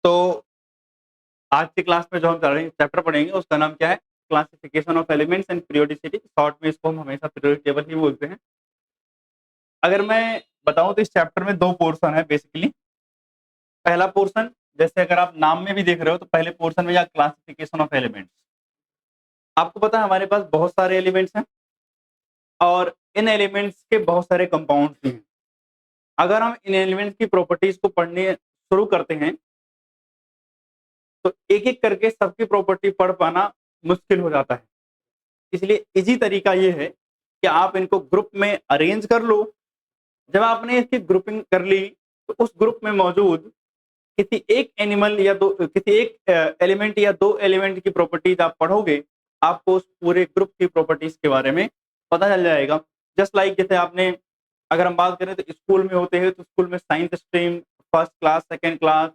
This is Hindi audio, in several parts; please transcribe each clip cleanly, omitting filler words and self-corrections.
तो आज की क्लास में जो हम चैप्टर पढ़ेंगे उसका नाम क्या है? Classification of elements and periodicity. Short में इसको हम हमेशा पीरियोडिक टेबल ही बोलते हैं। अगर मैं बताऊं तो इस चैप्टर में दो पोर्शन है बेसिकली। पहला पोर्शन, जैसे अगर आप नाम में भी देख रहे हो तो पहले पोर्शन में या क्लासिफिकेशन ऑफ एलिमेंट्स। आपको पता है हमारे पास बहुत सारे एलिमेंट्स हैं और इन एलिमेंट्स के बहुत सारे कंपाउंड्स भी हैं। अगर हम इन एलिमेंट्स की प्रॉपर्टीज को पढ़ने शुरू करते हैं तो एक एक करके सबकी प्रॉपर्टी पढ़ पाना मुश्किल हो जाता है। इसलिए इजी तरीका ये है कि आप इनको ग्रुप में अरेंज कर लो। जब आपने इसकी ग्रुपिंग कर ली तो उस ग्रुप में मौजूद किसी एक एनिमल या दो किसी एक एलिमेंट या दो एलिमेंट की प्रॉपर्टीज आप पढ़ोगे, आपको उस पूरे ग्रुप की प्रॉपर्टीज के बारे में पता चल जाएगा। जस्ट लाइक जैसे आपने, अगर हम बात करें तो स्कूल में होते हैं तो स्कूल में science stream, first class, second class,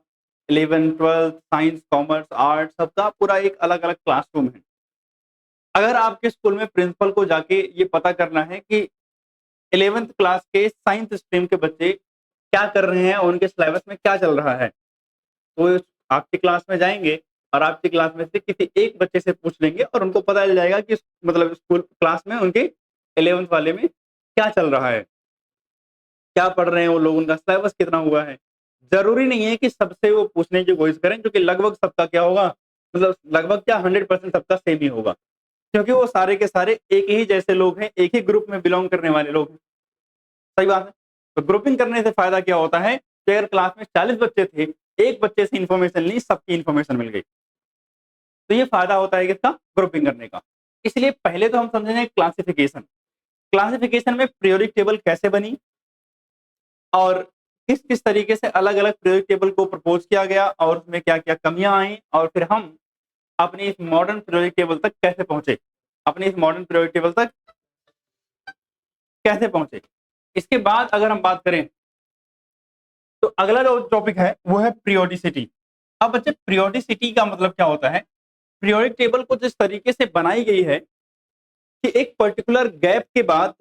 11th 12th, science, commerce, art, सबका पूरा एक अलग अलग क्लासरूम है। अगर आपके स्कूल में प्रिंसिपल को जाके ये पता करना है कि 11th क्लास के साइंस स्ट्रीम के बच्चे क्या कर रहे हैं और उनके सिलेबस में क्या चल रहा है, तो आपकी क्लास में जाएंगे और आपकी क्लास में से किसी एक बच्चे से पूछ लेंगे और उनको पता चल जाएगा कि मतलब स्कूल क्लास में उनके 11th वाले में क्या चल रहा है, क्या पढ़ रहे हैं वो लोग, उनका सिलेबस कितना हुआ है। जरूरी नहीं है कि सबसे वो पूछने की कोशिश करें, क्योंकि लगभग सबका क्या होगा, मतलब लगभग क्या 100% सबका सेम ही होगा, क्योंकि वो सारे के सारे एक ही जैसे लोग हैं, एक ही ग्रुप में बिलोंग करने वाले लोग हैं। सही बात है। तो ग्रुपिंग करने से फायदा क्या होता है कि अगर क्लास में 40 बच्चे थे, एक बच्चे से इन्फॉर्मेशन ली, सबकी इन्फॉर्मेशन मिल गई, तो ये फायदा होता है किसका? ग्रुपिंग करने का। इसलिए पहले तो हम समझेंगे क्लासिफिकेशन। क्लासिफिकेशन में पीरियोडिक टेबल कैसे बनी और किस किस तरीके से अलग अलग पीरियोडिक टेबल को प्रपोज किया गया और उसमें क्या क्या कमियां आई, और फिर हम अपने इस मॉडर्न पीरियोडिक टेबल तक कैसे पहुंचे, अपने इस मॉडर्न पीरियोडिक टेबल तक कैसे पहुंचे। इसके बाद अगर हम बात करें तो अगला जो टॉपिक है वो है पीरियोडिसिटी। अब बच्चे, पीरियोडिसिटी का मतलब क्या होता है? पीरियोडिक टेबल को जिस तरीके से बनाई गई है कि एक पर्टिकुलर गैप के बाद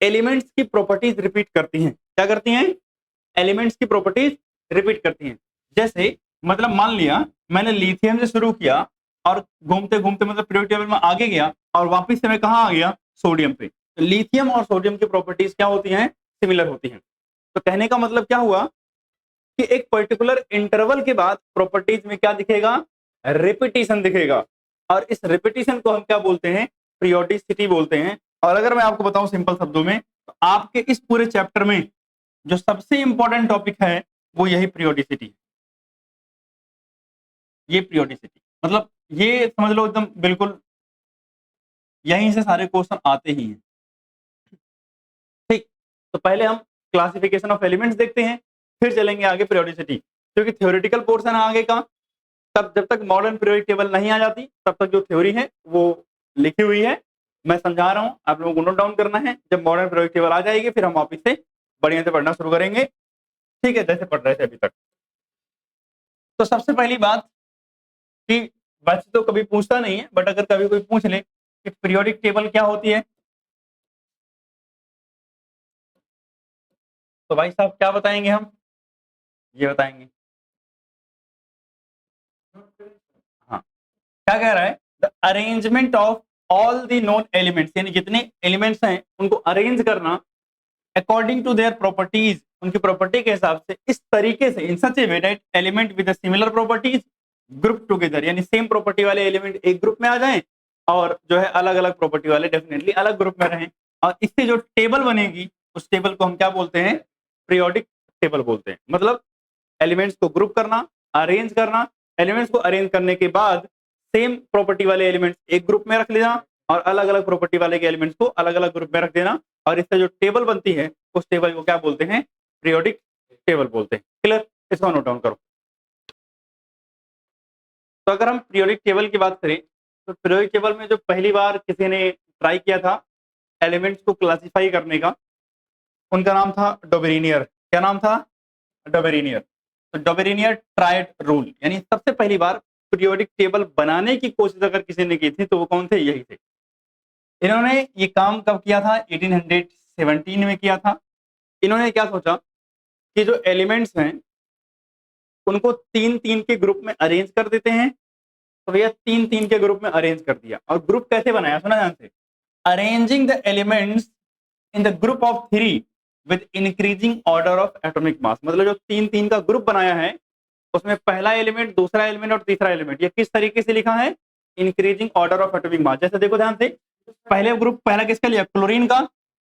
एलिमेंट्स की प्रॉपर्टीज रिपीट करती हैं। क्या करती हैं? एलिमेंट्स की प्रॉपर्टीज रिपीट करती हैं। जैसे मतलब मान लिया मैंने लिथियम से शुरू किया और घूमते घूमते मतलब पीरियोडिक टेबल में आगे गया और वापस से मैं कहाँ आ गया? सोडियम पे। तो लिथियम और सोडियम की प्रॉपर्टीज क्या होती हैं? सिमिलर होती हैं। तो कहने का मतलब क्या हुआ कि एक पर्टिकुलर इंटरवल के बाद प्रॉपर्टीज में क्या दिखेगा? रिपीटिशन दिखेगा। और इस रिपीटिशन को हम क्या बोलते हैं? पीरियोडिसिटी बोलते हैं। और अगर मैं आपको बताऊं सिंपल शब्दों में, तो आपके इस पूरे चैप्टर में जो सबसे इंपॉर्टेंट टॉपिक है वो यही पीरियोडिसिटी है। ये पीरियोडिसिटी मतलब ये समझ लो एकदम बिल्कुल यहीं से सारे क्वेश्चन आते ही हैं। ठीक, तो पहले हम क्लासिफिकेशन ऑफ एलिमेंट्स देखते हैं, फिर चलेंगे आगे पीरियोडिसिटी, क्योंकि थ्योरेटिकल पोर्शन आगे का, तब जब तक मॉडर्न पीरियोडिक टेबल नहीं आ जाती तब तक जो थ्योरी है वो लिखी हुई है, मैं समझा रहा हूं, आप लोगों को नोट डाउन करना है। जब मॉडर्न पीरियोडिक टेबल आ जाएगी फिर हम वापस से बढ़िया से पढ़ना शुरू करेंगे। ठीक है, जैसे पढ़ रहे थे अभी तक। तो सबसे पहली बात कि वैसे तो कभी पूछता नहीं है, बट अगर कभी कोई पूछ ले कि पीरियोडिक टेबल क्या होती है, तो भाई साहब क्या बताएंगे हम? ये बताएंगे। हाँ, क्या कह रहा है? The arrangement of all the known elements, यानी जितने एलिमेंट्स हैं उनको अरेंज करना अकॉर्डिंग टू देयर प्रॉपर्टीज, उनकी प्रॉपर्टी के हिसाब से, इस तरीके से, in such a way that element with similar properties group together, यानी सेम प्रॉपर्टी वाले एलिमेंट एक ग्रुप में आ जाएं और जो है अलग अलग प्रॉपर्टी वाले डेफिनेटली अलग ग्रुप में रहें। और इससे जो टेबल बनेगी उस टेबल को हम क्या बोलते हैं? पीरियोडिक टेबल बोलते हैं। मतलब एलिमेंट्स को ग्रुप करना, अरेंज करना, एलिमेंट्स को अरेंज करने के बाद सेम प्रॉपर्टी वाले एलिमेंट्स एक ग्रुप में रख लेना और अलग अलग प्रॉपर्टी वाले के एलिमेंट्स को अलग अलग ग्रुप में रख देना, और इससे जो टेबल बनती है उस टेबल को क्या बोलते हैं? पीरियोडिक टेबल बोलते हैं। क्लियर? इसको नोट डाउन करो। तो अगर हम पीरियोडिक टेबल की बात करें तो पीरियोडिक टेबल में जो पहली बार किसी ने ट्राई किया था एलिमेंट्स को क्लासिफाई करने का, उनका नाम था डोबेरिनियर। क्या नाम था? डोबेरिनियर। तो डोबेरिनियर ट्राइड रूल, यानी सबसे पहली बार पीरियोडिक टेबल बनाने की कोशिश अगर किसी ने की थी तो वो कौन थे? यही थे। इन्होंने ये काम कब किया था? 1817 में किया था। इन्होंने क्या सोचा कि जो एलिमेंट्स हैं उनको 3-3 के ग्रुप में अरेंज कर देते हैं। तो भैया 3-3 के ग्रुप में अरेंज कर दिया, और ग्रुप कैसे बनाया सुना ध्यान से, arranging the elements in the group of 3 with increasing order of atomic mass. मतलब जो 3-3 का ग्रुप बनाया है उसमें पहला एलिमेंट, दूसरा एलिमेंट और तीसरा एलिमेंट, ये किस तरीके से लिखा है, increasing order of atomic mass. जैसे देखो ध्यान से, पहले ग्रुप पहला किसका लिया, क्लोरीन का,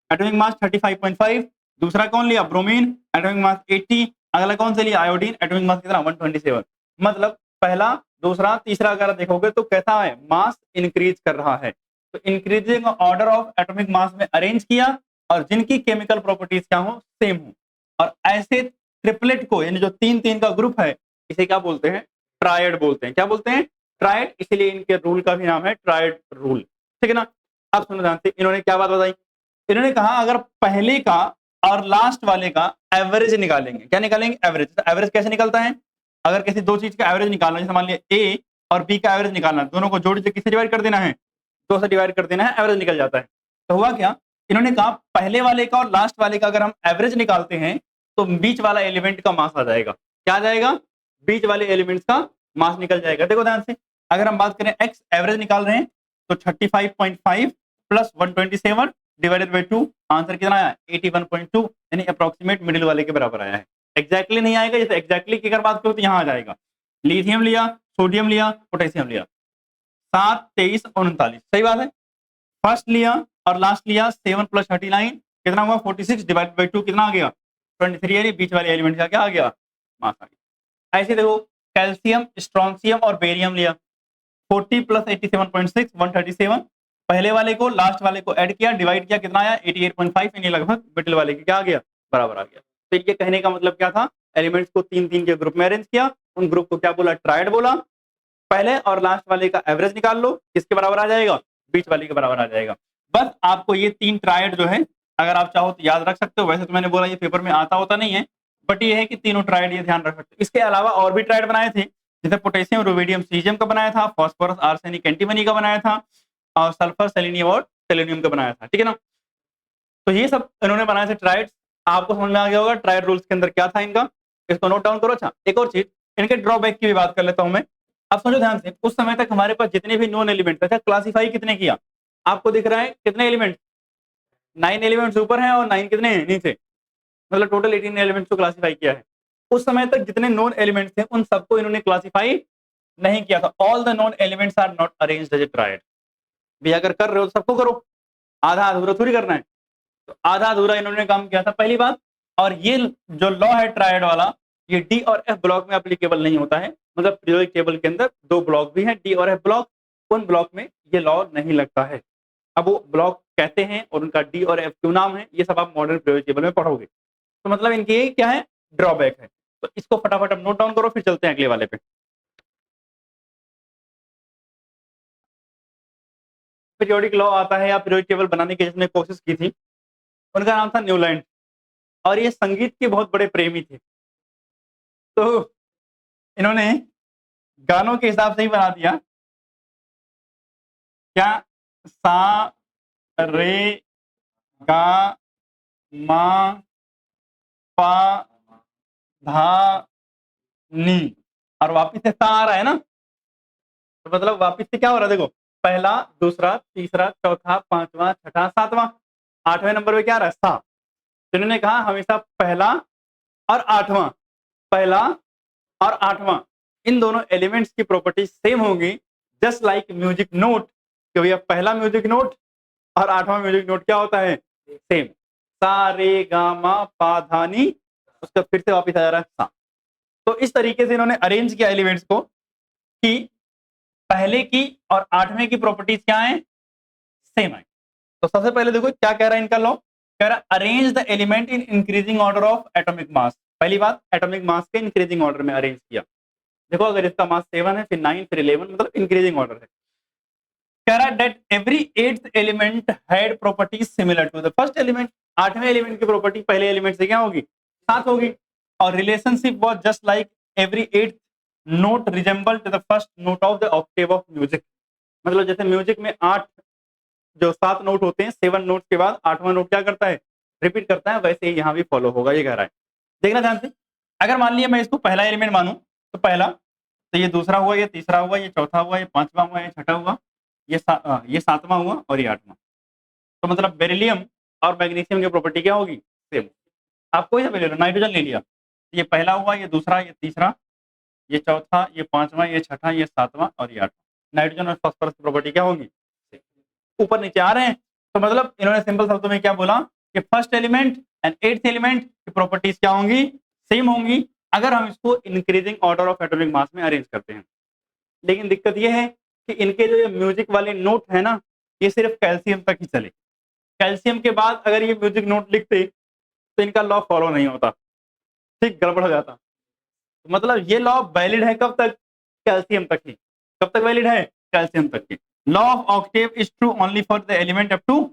एटॉमिक मास 35.5, दूसरा कौन लिया, ब्रोमीन, एटॉमिक मास 80, अगला कौन से लिया, आयोडीन, एटॉमिक मास कितना 127। मतलब पहला, दूसरा, तीसरा अगर देखोगे तो कैसा है, मास इंक्रीज कर रहा है। तो increasing order of atomic mass में अरेंज किया, और जिनकी केमिकल प्रॉपर्टीज क्या हो, सेम हो। और ऐसे ट्रिपलेट को, यानी जो 3-3 का ग्रुप है, इसे क्या बोलते हैं, ट्रायड बोलते हैं। क्या बोलते हैं, ट्रायड। इसीलिए इनके रूल का भी नाम है ट्रायड रूल। ठीक है ना। अब सुनो ध्यान से, इन्होंने क्या बात बताई, इन्होंने कहा अगर पहले का और लास्ट वाले का एवरेज निकालेंगे। क्या निकालेंगे, एवरेज। तो एवरेज कैसे निकलता है, अगर किसी दो चीज का एवरेज निकालना, जैसे मान लिया ए और बी का एवरेज निकालना, दोनों को जोड़ के किससे डिवाइड कर देना है, 2 से डिवाइड कर देना है, एवरेज निकल जाता है। तो हुआ क्या, इन्होंने कहा पहले वाले का और लास्ट वाले का अगर हम एवरेज निकालते हैं तो बीच वाला एलिमेंट का मास आ जाएगा। क्या आ जाएगा, बीच वाले एलिमेंट्स का मास निकल जाएगा। देखो ध्यान से, अगर हम बात करें एक्स एवरेज निकाल रहे हैं तो 35.5 प्लस 127 डिवाइडेड बाई 2, आंसर कितना आया, 81.2, यानी अप्रोक्सीमेट मिडिल वाले के बराबर आया है। एग्जैक्टली नहीं आएगा, जैसे एग्जैक्टली की अगर बात करो तो यहाँ आ जाएगा, लिथियम लिया, सोडियम लिया, पोटेशियम लिया, 7, 23, 39, सही बात है। फर्स्ट लिया और लास्ट लिया, 7 प्लस 39 कितना हुआ, 46 डिवाइडेड बाई 2 कितना आ गया, 23, यानी बीच वाले एलिमेंट का क्या आ गया, मास आ गया। ऐसे देखो, कैल्शियम, स्ट्रोंशियम और बेरियम लिया, 40 प्लस 87.6, 137, पहले वाले को लास्ट वाले को ऐड किया, डिवाइड किया, कितना आया 88.5, यानी लगभग मिडिल वाले के क्या आ गया, बराबर आ गया। तो ये कहने का मतलब क्या था, एलिमेंट्स को 3-3 के ग्रुप में अरेंज किया, उन ग्रुप को क्या बोला, ट्रायड बोला। पहले और लास्ट वाले का एवरेज निकाल लो, किसके बराबर आ जाएगा, बीच वाले के बराबर आ जाएगा। बस आपको ये 3 ट्रायड जो है, अगर आप चाहो तो याद रख सकते हो। वैसे तो मैंने बोला ये पेपर में आता होता नहीं है, बट ये है कि तीनों ट्रायड ये ध्यान रख सकते हो। इसके अलावा और भी ट्रायड बनाए थे, जैसे पोटेशियम, रुबिडियम, सीजियम का बनाया था, फास्फोरस, आर्सेनिक, एंटीमनी का बनाया था, और सल्फर, सेलेनियम और सेलेनियम का बनाया था। ठीक है ना। तो ये सब इन्होंने बनाए थे ट्रायड। आपको समझ में आ गया होगा ट्रायड रूल्स के अंदर क्या था इनका, इसको नोट डाउन करो। अच्छा, एक और चीज, इनके ड्रॉबैक की भी बात कर लेता हूं मैं। अब समझो ध्यान से, उस समय तक हमारे पास जितने भी नॉन एलिमेंट थे, क्लासीफाई कितने किया, आपको दिख रहा है कितने एलिमेंट, 9 एलिमेंट्स ऊपर हैं और 9 कितने हैं नीचे, मतलब टोटल 18 एलिमेंट्स को क्लासीफाई किया है। उस समय तक जितने नॉन एलिमेंट्स थे उन सबको इन्होंने क्लासीफाई नहीं किया था। All the known elements are not arranged as a triad. भी अगर कर रहे हो तो सबको करो, आधा अधूरा थोड़ी करना है। तो आधा अधूरा इन्होंने काम किया था, पहली बात। और ये जो लॉ है ट्रायड वाला, ये डी और एफ ब्लॉक में एप्लीकेबल नहीं होता है। मतलब पीरियोडिक टेबल के अंदर 2 ब्लॉक भी हैं, डी और एफ ब्लॉक, उन ब्लॉक में ये लॉ नहीं लगता है। अब वो ब्लॉक कहते हैं और उनका डी और एफ क्यों नाम है, ये सब आप मॉडर्न पीरियोडिक टेबल में पढ़ोगे। तो मतलब इनकी क्या है, ड्रॉबैक है। तो इसको फटाफट अब नोट डाउन करो, फिर चलते हैं अगले वाले पे। पीरियोडिक लॉ आता है या पीरियोडिक टेबल बनाने की जिसने कोशिश की थी, उनका नाम था न्यूलैंड, और ये संगीत के बहुत बड़े प्रेमी थे। तो इन्होंने गानों के हिसाब से ही बना दिया, क्या, सा, रे, गा, मा, पा, धा, नी, और वापिस से सा आ रहा है ना। तो मतलब वापिस से क्या हो रहा है, देखो, पहला, दूसरा, तीसरा, चौथा, पांचवा, छठा, सातवां, 8वें नंबर पे क्या आ रहा है, सा। तो इन्होंने कहा हमेशा पहला और आठवां, पहला और आठवां, इन दोनों एलिमेंट्स की प्रॉपर्टी सेम होगी, जस्ट लाइक म्यूजिक नोट। कि भैया पहला म्यूजिक नोट और आठवां म्यूजिक नोट क्या होता है, सेम, सा रे गा मा पा धा नी, उसका फिर से वापस आ जा रहा है सा। तो इस तरीके से इन्होंने अरेंज किया एलिमेंट्स को कि पहले की और आठवें की प्रॉपर्टीज क्या है, सेम है। तो सबसे पहले देखो क्या कह रहा है इनका लॉ, कह रहा है arrange the element in increasing order of atomic mass. पहली बात, एटॉमिक मास के इंक्रीजिंग ऑर्डर में अरेंज किया। देखो अगर इसका मास 7 है, फिर 9, फिर 11, मतलब इंक्रीजिंग ऑर्डर है। कह रहा है that every 8th element had properties similar to the first element. 8वें एलिमेंट की प्रॉपर्टी पहले एलिमेंट से क्या होगी, 7 होगी। और relationship was just like every 8th note resemble to the first note of the octave of music. मतलब जैसे म्यूजिक में 8 जो 7 नोट होते हैं, 7 नोट के बाद 8वां नोट क्या करता है, रिपीट करता है, वैसे ही यहाँ भी फॉलो होगा, ये कह रहा है। देखना ध्यान से, अगर मान लिया मैं इसको पहला एलिमेंट मानूं तो पहला, तो ये दूसरा हुआ, ये तीसरा हुआ, ये चौथा हुआ, ये पांचवा हुआ, ये छठा हुआ, ये सातवां हुआ और ये आठवां। तो मतलब बेरिलियम और मैग्नीशियम की प्रॉपर्टी क्या होगी? सेम। आप कोई सा ले लो, नाइट्रोजन ले लिया, ये पहला हुआ, ये दूसरा, ये तीसरा, ये चौथा, ये पांचवा, ये छठा, ये सातवां और ये आठवां। नाइट्रोजन और फास्फोरस की प्रॉपर्टी क्या होगी? ऊपर नीचे आ रहे हैं। तो मतलब इन्होंने सिंपल शब्दों में क्या बोला कि first element and eighth element की प्रॉपर्टीज क्या होंगी? सेम होंगी, अगर हम इसको increasing order of atomic mass में अरेंज करते हैं। लेकिन दिक्कत ये है कि इनके जो ये म्यूजिक वाले नोट है ना, ये सिर्फ कैल्शियम तक ही चले। कैल्शियम के बाद अगर ये म्यूजिक नोट लिखते तो इनका लॉ फॉलो नहीं होता, ठीक, गड़बड़ हो जाता। तो मतलब ये लॉ वैलिड है कब तक? कैल्शियम तक ही। कब तक वैलिड है? कैल्शियम तक ही। Law of octave is true only for the element up to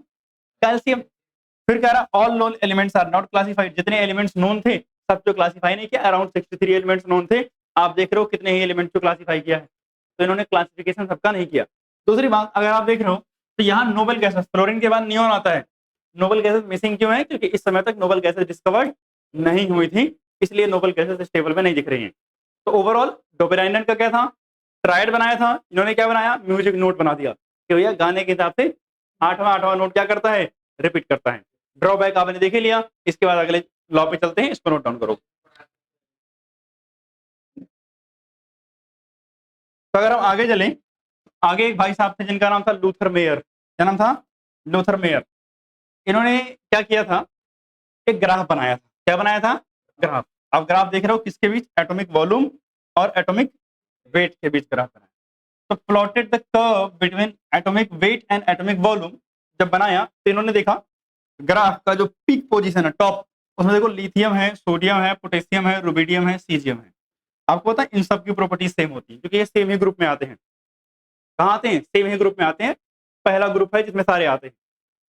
calcium. फिर कह रहा all known elements are not classified. जितने एलिमेंट्स नोन थे सब जो क्लासिफाई नहीं किया, अराउंड 63 एलिमेंट्स नोन थे। आप देख रहे हो कितने ही एलिमेंट्स को क्लासिफाई किया है, तो इन्होंने क्लासिफिकेशन सबका नहीं किया। दूसरी बात, अगर आप देख रहे हो तो यहाँ नोबल गैसेस, फ्लोरीन के बाद नियोन आता है। नोबल गैसेस मिसिंग क्यों है? क्योंकि इस समय तक नोबल गैसेस डिस्कवर्ड नहीं हुई थी, इसलिए नोबल गैसेस इस टेबल में नहीं दिख रही हैं। तो ओवरऑल डोबेराइनन का क्या था? ट्रायड बनाया था, इन्होंने क्या बनाया? म्यूजिक नोट बना दिया कि भैया गाने के हिसाब से आठवां नोट क्या करता है? रिपीट करता है। ड्रॉबैक आपने देख ही लिया। इसके बाद अगले लॉ पे चलते हैं, इसको नोट डाउन करो। तो अगर हम आगे चलें, आगे एक भाई साहब थे जिनका नाम था लूथर मेयर। क्या नाम था? Luther mayor. इन्होंने क्या किया था? एक ग्राफ बनाया था। क्या बनाया था? ग्राफ। आप ग्राफ देख रहे हो किसके बीच? एटॉमिक वॉल्यूम और एटॉमिक वेट के बीच ग्राफ बनाया। तो plotted the curve between atomic weight and atomic volume जब बनाया तो इन्होंने देखा ग्राफ का जो पीक पोजीशन है, टॉप, उसमें देखो लिथियम है, सोडियम है, पोटेशियम है, रुबिडियम है, सीजियम है। आपको पता है इन सब की प्रॉपर्टी सेम होती है क्योंकि ये सेम ही ग्रुप में आते हैं। कहाँ आते हैं? सेम ही ग्रुप में आते हैं। पहला ग्रुप है जिसमें सारे आते हैं।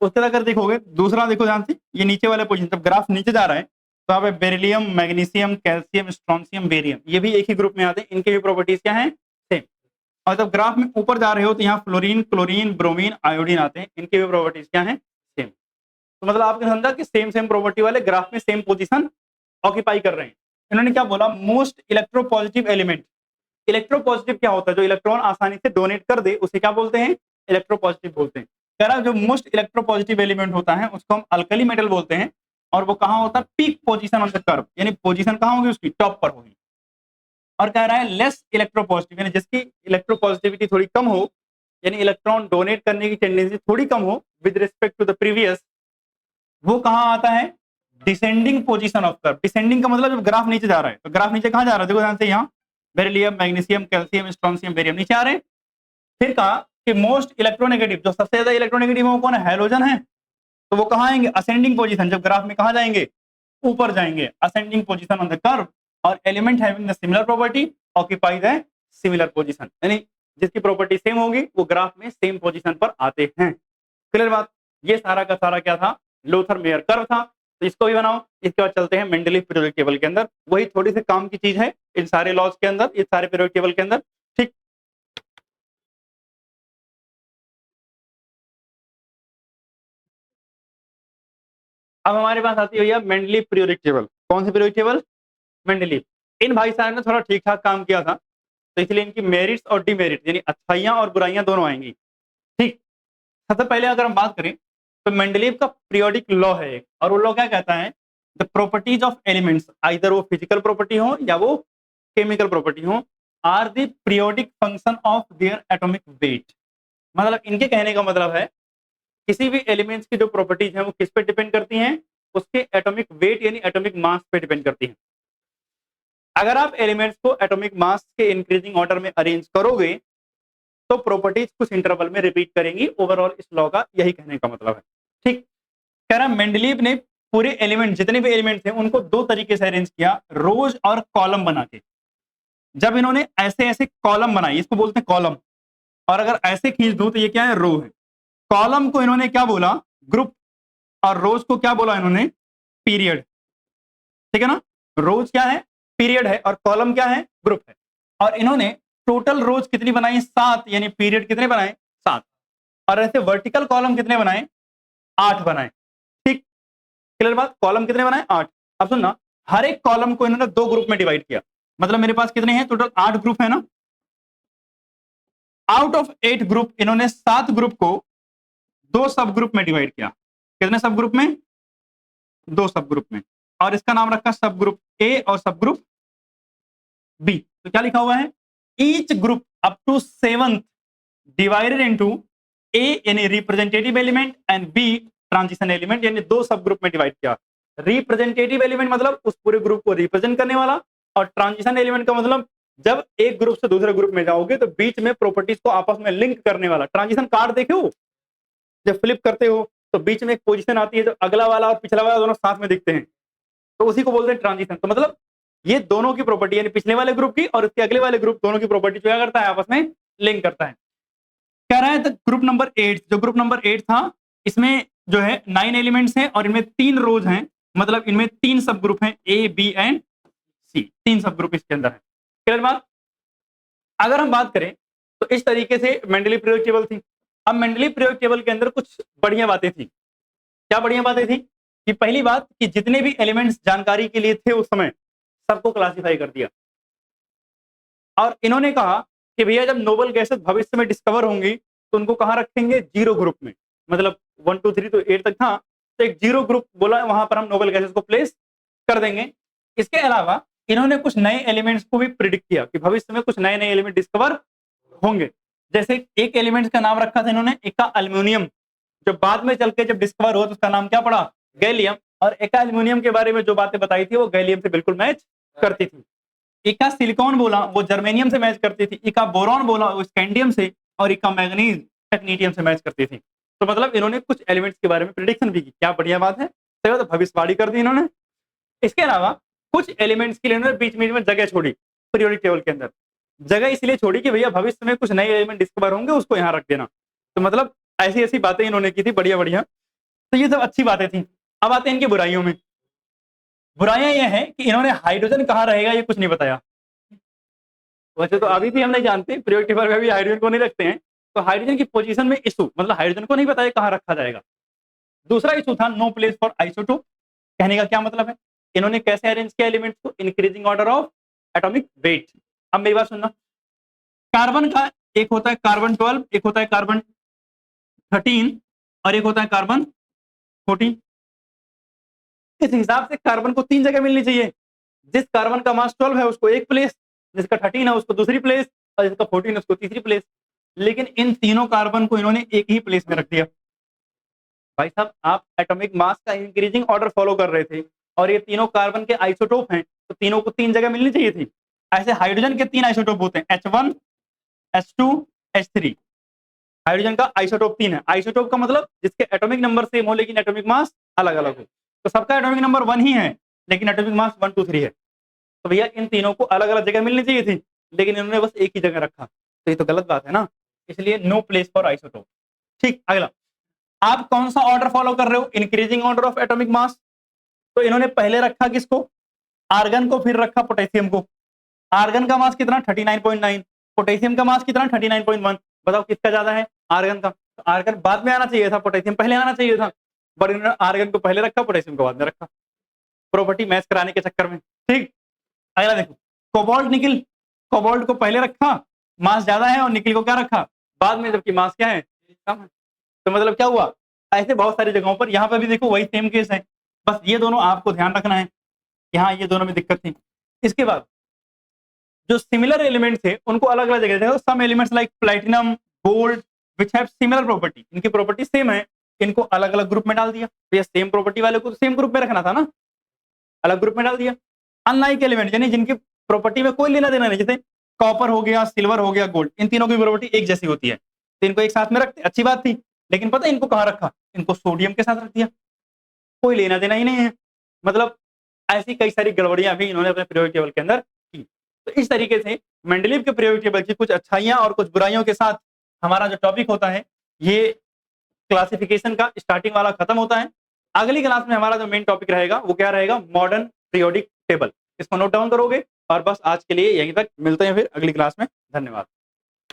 उसके बाद अगर देखोगे, दूसरा देखो ध्यान से, ये नीचे वाले पोजीशन, जब ग्राफ नीचे जा रहा है तो यहाँ पे beryllium, magnesium, calcium, strontium, barium, ये भी एक ही ग्रुप में आते हैं। इनके भी प्रॉपर्टीज क्या है? सेम। और जब ग्राफ में ऊपर जा रहे हो तो यहाँ फ्लोरीन, क्लोरीन, ब्रोमीन, आयोडीन आते हैं। इनके भी प्रॉपर्टीज क्या है? सेम। तो मतलब आपने समझा कि सेम सेम प्रॉपर्टी वाले ग्राफ में सेम पोजीशन ऑक्यूपाई कर रहे हैं। इन्होंने क्या बोला? Most electropositive element. इलेक्ट्रोपॉजिटिव क्या होता है? जो इलेक्ट्रॉन आसानी से डोनेट कर दे उसे क्या बोलते हैं? इलेक्ट्रोपॉजिटिव बोलते हैं। कह रहा जो मोस्ट इलेक्ट्रोपॉजिटिव एलिमेंट होता है उसको हम अल्कली मेटल बोलते हैं। और वो कहाँ होता है? Peak position on the curve, यानी पोजीशन कहाँ होगी उसकी? टॉप पर होगी। और कह रहा है लेस इलेक्ट्रोपॉजिटिव, यानी जिसकी इलेक्ट्रोपॉजिटिविटी थोड़ी कम हो, यानी इलेक्ट्रॉन डोनेट करने की टेंडेंसी थोड़ी कम हो with respect to the previous, वो कहाँ आता है? Descending position of curve. Descending का मतलब जब ग्राफ नीचे जा रहा है, तो ग्राफ नीचे कहाँ जा रहा है? देखो ध्यान से, यहाँ beryllium, magnesium, calcium, strontium, barium नीचे आ रहे हैं। फिर कहा कि मोस्ट इलेक्ट्रोनेगेटिव, जो सबसे ज्यादा इलेक्ट्रोनेगेटिव है वो कौन है? हैलोजन है। तो वो कहाँ आएंगे? Ascending position. जब ग्राफ में कहाँ जाएंगे? ऊपर जाएंगे, ascending position on the curve. और element having the similar property occupy the similar position, यानी जिसकी प्रॉपर्टी सेम होगी वो ग्राफ में सेम पोजीशन पर आते हैं। क्लियर बात? ये सारा का सारा क्या था? लूथर मेयर कर्व था। तो इसको भी बनाओ। इसके बाद चलते हैं मेंडलीव पीरियोडिक टेबल के अंदर। वही थोड़ी सी काम की चीज है इन सारे लॉज के अंदर, इस सारे पीरियोडिक टेबल के अंदर, ठीक। अब हमारे पास आती है भैया मेंडलीव पीरियोडिक टेबल। कौन सी पीरियोडिक टेबल? मेंडलीव। इन भाई साहब ने थोड़ा ठीक ठाक काम किया था, तो इसलिए इनकी मेरिट्स और डिमेरिट्स, यानी अच्छाइयां और बुराइयां दोनों आएंगी, ठीक। सबसे पहले अगर हम बात करें तो मेंडलीव का पीरियोडिक लॉ है एक, और वो लॉ क्या कहता है? The properties of elements, either वो फिजिकल प्रॉपर्टी हो या वो केमिकल प्रॉपर्टी हो, are the periodic function of their atomic weight. मतलब इनके कहने का मतलब है किसी भी एलिमेंट्स की जो प्रॉपर्टीज हैं वो किस पे डिपेंड करती हैं? उसके एटॉमिक वेट यानी एटॉमिक मास पे डिपेंड करती हैं। अगर आप एलिमेंट्स को एटॉमिक मास के इंक्रीजिंग ऑर्डर में अरेंज करोगे तो प्रॉपर्टीज कुछ इंटरवल में रिपीट करेंगी। ओवरऑल इस लॉ का यही कहने का मतलब है, ठीक। कह रहा मेंडलीव ने पूरे एलिमेंट, जितने भी एलिमेंट थे उनको दो तरीके से अरेंज किया, रोज और कॉलम बना के। जब इन्होंने ऐसे ऐसे कॉलम बनाई, इसको बोलते हैं कॉलम, और अगर ऐसे खींच दो तो ये क्या है? रो है। कॉलम को इन्होंने क्या बोला? ग्रुप। और रोज को क्या बोला इन्होंने? पीरियड, ठीक है ना। रोज क्या है? पीरियड है, और कॉलम क्या है? ग्रुप है। और इन्होंने टोटल रोज कितनी बनाई? 7, यानी पीरियड कितने बनाए? 7। और ऐसे वर्टिकल कॉलम कितने बनाए? 8 बनाए, ठीक। क्लियर बात? कॉलम कितने बनाए? 8। अब सुनना, हर एक कॉलम को इन्होंने दो ग्रुप में डिवाइड किया। मतलब मेरे पास कितने हैं टोटल 8 ग्रुप है ना। आउट ऑफ 8 ग्रुप इन्होंने 7 ग्रुप को 2 सब ग्रुप में डिवाइड किया। कितने सब ग्रुप में? 2 सब ग्रुप में। और इसका नाम रखा सब ग्रुप ए और सब ग्रुप बी। तो क्या लिखा हुआ है? Each group up to 7th divided into A यानी representative element and B transition element, यानी 2 सब ग्रुप में डिवाइड किया। रिप्रेजेंटेटिव एलिमेंट मतलब उस पूरे ग्रुप को रिप्रेजेंट करने वाला, और ट्रांजिशन एलिमेंट का मतलब जब एक ग्रुप से दूसरे ग्रुप में जाओगे तो बीच में प्रॉपर्टीज को आपस में लिंक करने वाला। ट्रांजिशन कार्ड देखे हो, जब फ्लिप करते हो तो बीच में एक पोजीशन आती है, तो अगला वाला और पिछला वाला दोनों साथ में दिखते हैं, तो उसी को बोलते हैं ट्रांजिशन। तो मतलब ये दोनों की प्रॉपर्टी यानी पिछले वाले ग्रुप की और उसके अगले वाले ग्रुप दोनों की प्रॉपर्टी क्या करता है? आपस में लिंक करता है। कह रहा है ग्रुप नंबर 8, जो ग्रुप नंबर 8 था इसमें जो है 9 एलिमेंट्स हैं और इनमें 3 रोज हैं, मतलब इनमें 3 सब ग्रुप हैं ए बी एंड सी, 3 सब ग्रुप इसके अंदर है। क्लियर बात? अगर हम बात करें तो इस तरीके से मेंडली पीरियोडिक टेबल थी। अब मेंडली पीरियोडिक टेबल के अंदर कुछ बढ़िया बातें थी। क्या बढ़िया बातें थी? कि पहली बात कि जितने भी एलिमेंट्स जानकारी के लिए थे उस समय सबको क्लासिफाई कर दिया, और इन्होंने कहा कि भैया जब नोबल गैसेस भविष्य में डिस्कवर होंगी तो उनको कहाँ रखेंगे? 0 ग्रुप में। मतलब 1 2 3 तो 8 तक था, तो एक 0 ग्रुप बोला, वहां पर हम नोबल गैसेस को प्लेस कर देंगे। इसके अलावा इन्होंने कुछ नए एलिमेंट्स को भी प्रिडिक्ट किया कि भविष्य में कुछ नए नए एलिमेंट डिस्कवर होंगे। जैसे एक एलिमेंट का नाम रखा था इन्होंने एका अल्युमिनियम, जो बाद में चल के जब डिस्कवर हुआ तो उसका नाम क्या पड़ा? गैलियम। और एका अल्युमिनियम के बारे में जो बातें बताई थी वो गैलियम से बिल्कुल मैच करती थी। इका सिलिकॉन बोला वो जर्मेनियम से मैच करती थी, इका बोरॉन बोला वो स्कैंडियम से, और इका मैग्नीज टेक्नीटियम से मैच करती थी। तो मतलब इन्होंने कुछ एलिमेंट्स के बारे में प्रेडिक्शन भी की। क्या बढ़िया बात है, तो भविष्यवाणी कर दी इन्होंने। इसके अलावा कुछ एलिमेंट्स के लिए इन्होंने बीच बीच में जगह छोड़ी पीरियोडिक टेबल के अंदर। जगह इसलिए छोड़ी कि भैया भविष्य में कुछ नए एलिमेंट डिस्कवर होंगे, उसको यहाँ रख देना। तो मतलब ऐसी ऐसी बातें इन्होंने की थी बढ़िया बढ़िया। तो ये सब अच्छी बातें थी। अब आते हैं इनकी बुराइयों में। बुराइयां ये है कि इन्होंने हाइड्रोजन कहाँ रहेगा ये कुछ नहीं बताया। वैसे तो अभी भी हम नहीं जानते, पीरियोडिक टेबल में भी हाइड्रोजन को नहीं रखते हैं, तो हाइड्रोजन की पोजीशन में इशू, मतलब हाइड्रोजन को नहीं बताया कहाँ रखा जाएगा। दूसरा इशू था नो प्लेस फॉर आइसोटोप। कहने का क्या मतलब है? इन्होंने कैसे अरेंज किया एलिमेंट्स को? Increasing order of atomic weight. अब मेरी बात सुनना, कार्बन का एक होता है कार्बन 12, एक होता है कार्बन 13 और एक होता है कार्बन 14। इस हिसाब से कार्बन को 3 जगह मिलनी चाहिए। जिस कार्बन का मास 12 है उसको एक प्लेस, जिसका 13 है उसको दूसरी प्लेस, और जिसका 14 है उसको तीसरी प्लेस। लेकिन इन तीनों कार्बन को इन्होंने एक ही प्लेस में रख दिया। भाई साहब आप एटॉमिक मास का इंक्रीजिंग ऑर्डर फॉलो कर रहे थे और ये तीनों कार्बन के आइसोटोप हैं, तो तीनों को 3 जगह मिलनी चाहिए थी। ऐसे हाइड्रोजन के 3 आइसोटोप होते हैं, H1 H2 H3। हाइड्रोजन का आइसोटोप 3 है। आइसोटोप का मतलब जिसके एटॉमिक नंबर सेम हो लेकिन एटॉमिक मास अलग अलग हो। तो सबका एटॉमिक नंबर 1 ही है लेकिन एटॉमिक मास 1 2 3 है। तो भैया इन तीनों को अलग अलग जगह मिलनी चाहिए थी, लेकिन इन्होंने बस एक ही जगह रखा, तो ये तो गलत बात है ना। इसलिए नो प्लेस फॉर आइसोटोप। ठीक, अगला, आप कौन सा ऑर्डर फॉलो कर रहे हो? Increasing order of atomic mass. तो इन्होंने पहले रखा किसको? आर्गन को, फिर रखा पोटेशियम को। आर्गन का मास कितना? 39.9। पोटेशियम का मास कितना? 39.1। बताओ किसका ज्यादा है? आर्गन का। तो आर्गन बाद में आना चाहिए था, पोटेशियम पहले आना चाहिए था, बट इन्होंने आर्गन को पहले रखा, पोटेशियम को बाद में रखा, प्रॉपर्टी मैच कराने के चक्कर में। ठीक, अगला देखो, कोबाल्ट निकल। कोबाल्ट को पहले रखा, मास ज्यादा है, और निकल को क्या रखा? बाद में, जबकि मास क्या है? कम है। तो मतलब क्या हुआ? ऐसे बहुत सारी जगहों पर, यहाँ पर भी देखो वही सेम केस है, बस ये दोनों आपको ध्यान रखना है, यहाँ ये दोनों में दिक्कत थी। इसके बाद जो सिमिलर एलिमेंट्स थे उनको अलग अलग जगह देखो। Some elements like platinum, gold which have similar property, इनकी प्रॉपर्टी सेम है, इनको अलग अलग ग्रुप में डाल दिया। तो ये सेम प्रॉपर्टी वाले को सेम ग्रुप में रखना था ना, अलग ग्रुप में डाल दिया। अनलाइक एलिमेंट यानी जिनकी प्रॉपर्टी में कोई लेना देना नहीं, जैसे कॉपर हो गया, सिल्वर हो गया, गोल्ड, इन तीनों की प्रॉपर्टी एक जैसी होती है, तो इनको एक साथ में रखते, अच्छी बात थी। लेकिन पता है इनको कहाँ रखा? इनको सोडियम के साथ रख दिया, कोई लेना देना ही नहीं है। मतलब ऐसी कई सारी गड़बड़ियां भी इन्होंने अपने पीरियोडिक टेबल के अंदर की। तो इस तरीके से मेंडलीव के पीरियोडिक टेबल की कुछ अच्छाइयां और कुछ बुराइयों के साथ हमारा जो टॉपिक होता है ये क्लासिफिकेशन का स्टार्टिंग वाला खत्म होता है। अगली क्लास में हमारा जो मेन टॉपिक रहेगा वो क्या रहेगा? Modern periodic table. इसको नोट डाउन करोगे, और बस आज के लिए यहीं तक, मिलते हैं फिर अगली क्लास में। धन्यवाद।